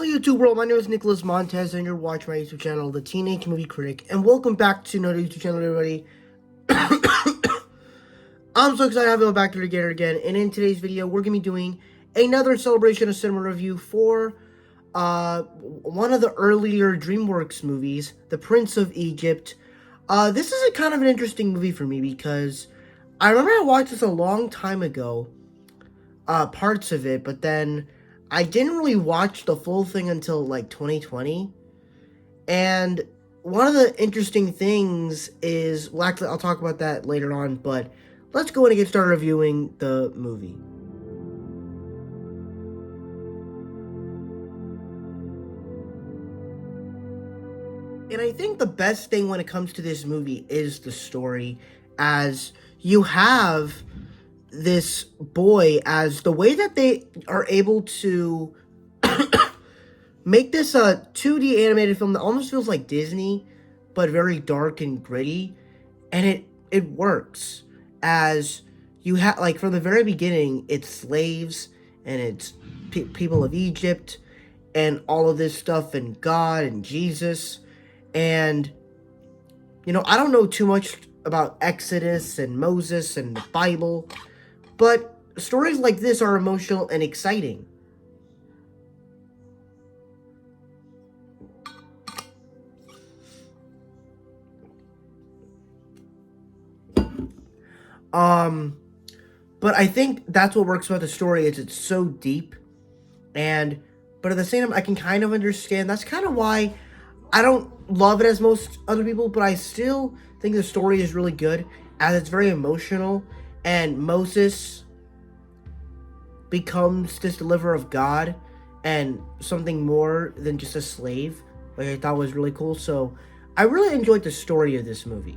Hello YouTube world, my name is Nicholas Montez and you're watching my YouTube channel, The Teenage Movie Critic, and welcome back to another YouTube channel, everybody. I'm so excited to have you back here again, and in today's video, we're going to be doing another Celebration of Cinema review for one of the earlier DreamWorks movies, The Prince of Egypt. This is a kind of an interesting movie for me because I remember I watched this a long time ago, parts of it, but then I didn't really watch the full thing until like 2020. And one of the interesting things is, well, actually, I'll talk about that later on, but let's go in and get started reviewing the movie. And I think the best thing when it comes to this movie is the story, as you have this boy, as the way that they are able to make this a 2D animated film that almost feels like Disney, but very dark and gritty, and it works, as you have, like, from the very beginning, it's slaves, and it's people of Egypt, and all of this stuff, and God, and Jesus, and, you know, I don't know too much about Exodus, and Moses, and the Bible, but stories like this are emotional and exciting. But I think that's what works about the story, is it's so deep, but at the same time, I can kind of understand. That's kind of why I don't love it as most other people, but I still think the story is really good, as it's very emotional, and Moses becomes this deliverer of God and something more than just a slave, which I thought was really cool. So I really enjoyed the story of this movie.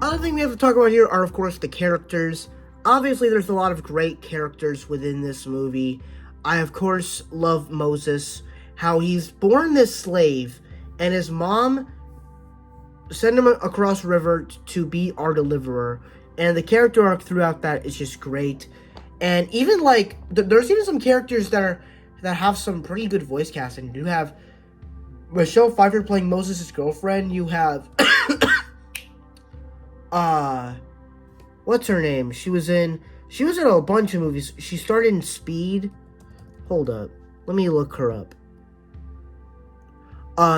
Other thing we have to talk about here are, of course, the characters. Obviously, there's a lot of great characters within this movie. I, of course, love Moses, how he's born this slave, and his mom sent him across the river to be our deliverer. And the character arc throughout that is just great. And even, like, there's even some characters that have some pretty good voice casting. You have Michelle Pfeiffer playing Moses' girlfriend. You have what's her name? She was in a bunch of movies. She started in Speed. Hold up. Let me look her up.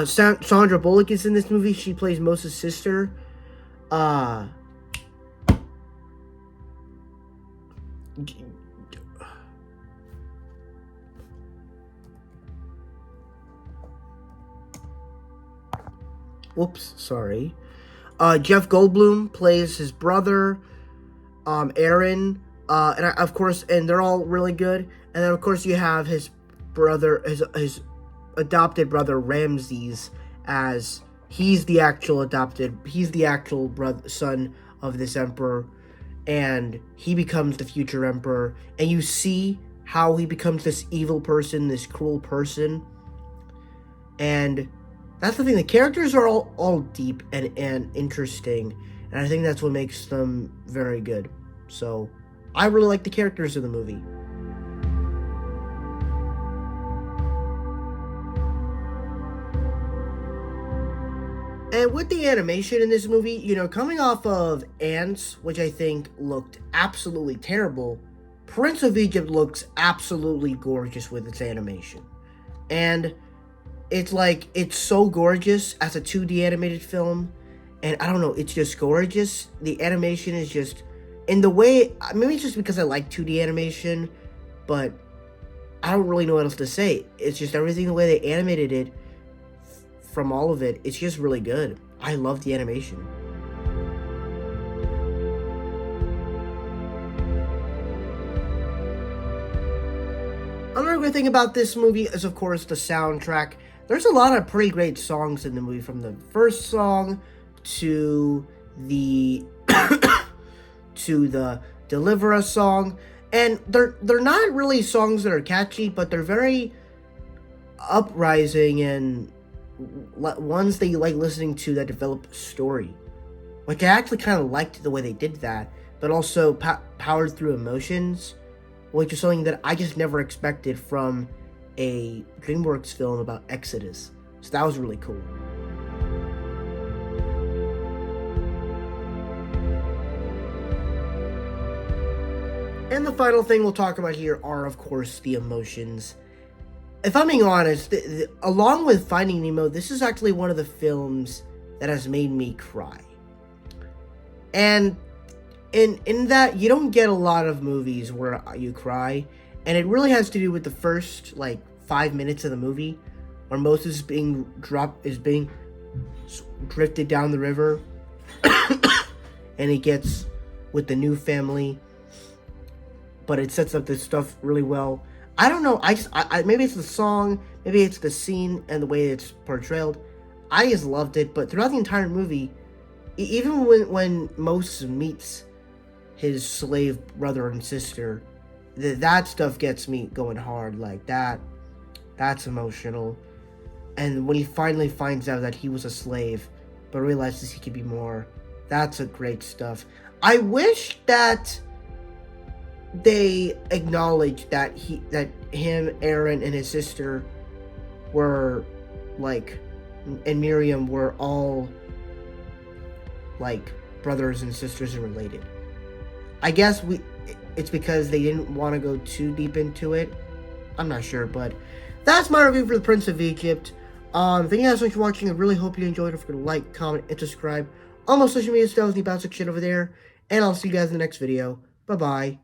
Sandra Bullock is in this movie. She plays Moses' sister. Whoops, sorry. Jeff Goldblum plays his brother, Aaron, and they're all really good. And then, of course, you have his brother, his adopted brother, Ramses, as he's the actual son of this emperor, and he becomes the future emperor. And you see how he becomes this evil person, this cruel person, and that's the thing. The characters are all deep and interesting, and I think that's what makes them very good. So I really like the characters of the movie. And with the animation in this movie, you know, coming off of Ants, which I think looked absolutely terrible, Prince of Egypt looks absolutely gorgeous with its animation. And it's so gorgeous as a 2D animated film, and I don't know, it's just gorgeous. The animation is just, in the way, maybe it's just because I like 2D animation, but I don't really know what else to say. It's just everything, the way they animated it, from all of it, it's just really good. I love the animation. Another great thing about this movie is, of course, the soundtrack. There's a lot of pretty great songs in the movie, from the first song to the to the Deliver Us song, and they're not really songs that are catchy, but they're very uprising and ones that you like listening to that develop a story. Like, I actually kind of liked the way they did that, but also powered through emotions, which is something that I just never expected from a DreamWorks film about Exodus. So that was really cool. And the final thing we'll talk about here are, of course, the emotions. If I'm being honest, along with Finding Nemo, this is actually one of the films that has made me cry. And in that, you don't get a lot of movies where you cry, and it really has to do with the first, 5 minutes of the movie, where Moses is being drifted down the river, and he gets with the new family, but it sets up this stuff really well. I don't know, maybe it's the song, maybe it's the scene and the way it's portrayed. I just loved it, but throughout the entire movie, even when Moses meets his slave brother and sister, that stuff gets me going hard. Like, that's emotional. And when he finally finds out that he was a slave, but realizes he could be more, that's a great stuff. I wish that they acknowledged that him, Aaron, and his sister were, and Miriam were all, brothers and sisters and related. I guess it's because they didn't want to go too deep into it. I'm not sure, but that's my review for The Prince of Egypt. Thank you guys so much for watching. I really hope you enjoyed. Don't forget to like, comment, and subscribe on my social media stuff in the about section over there. And I'll see you guys in the next video. Bye-bye.